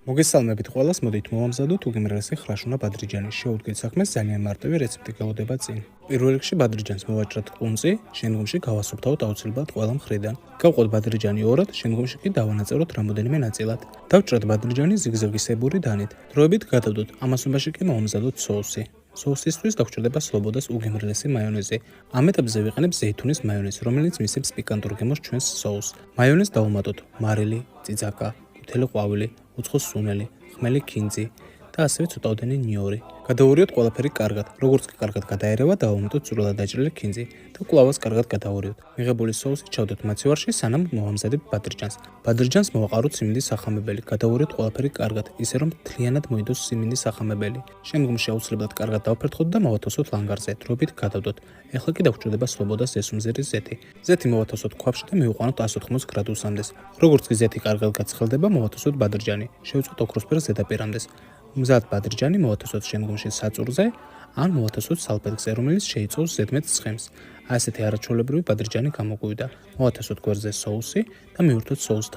მოგესალმებით ყველას, მოდით მოვამზადოთ უგემრესი ხრაშუნა ბადრიჯანი. შეუდგეთ საქმეს, ძალიან მარტივი რეცეპტი გელოდება წინ. პირველ რიგში ბადრიჯანს მოვაჭრათ ყუნწი, შემდგომში გავასუფთავოთ აუცილებლად ყველა მხრიდან. გავყოთ ბადრიჯანი ორად, შემდგომში კი დავანაწევროთ რამოდენიმე ნაწილად. დავჭრათ ბადრიჯანი ზიგზაგისებური დანით. დროებით გადავდოთ, ამასობაში კი მოვამზადოთ соуსი. соусისთვის დაგვჭირდება სლობოდას უგემრელესი მაიონეზი. ამ ეტაპზე ვიყენებ ზეითუნის მაიონეზი, რომელიც მისცემს პიკანტურ გემოს ჩვენს соуს. მაიონეზს დავუმატოთ მარილი, წიწაკა, მთელი ყვავილი, უცხო სუნელი, ხმელი ქინძი და ასევე ცოტაოდენი ნიორი. გადავურიოთ ყველაფერი კარგად. როგორც კი კარგად გადაერევა, დავუმატოთ სრულად დაჭრილი ქინძი და კვლავაც კარგად გადავურიოთ. მიღებული соуსი ჩავდოთ მაცივარში, სანამ მოვამზადებ ბადრიჯანს. ბადრიჯანს მოვაყაროთ სიმინდის სახამებელი. გადავურიოთ ყველაფერი კარგად, ისე რომ მთლიანად მოიდოს სიმინდის სახამებელი. შემდგომში აუცილებლად კარგად დავფერთხოთ და მოვათავსოთ ლანგარზე. დროებით გადავდოთ. ეხლა კი დაგვჭირდება სლობოდას ზესუმზირის ზეთი. ზეთი მოვათავსოთ ქვაბში და მივიყვანოთ 180 გრადუსამდეს. როგორც კი ზეთი კარგად გაცხელდება, მოვათავსოთ ბადრიჯანი. შევწყვეთ ოქროსფერ ზედაპირამდე. მზად ბადრიჯანი მოვათავსოთ შემდგომში საწურზე, ან მოვათავსოთ სალფეტზე, რომელიც შეიწოვს ზედმეტ ცხიმს. ასეთი არაჩვეულებრივი ბადრიჯანი გამოგვივიდა. მოვათავსოთ გვერდზე соуსი და მივირთოთ соуსთან.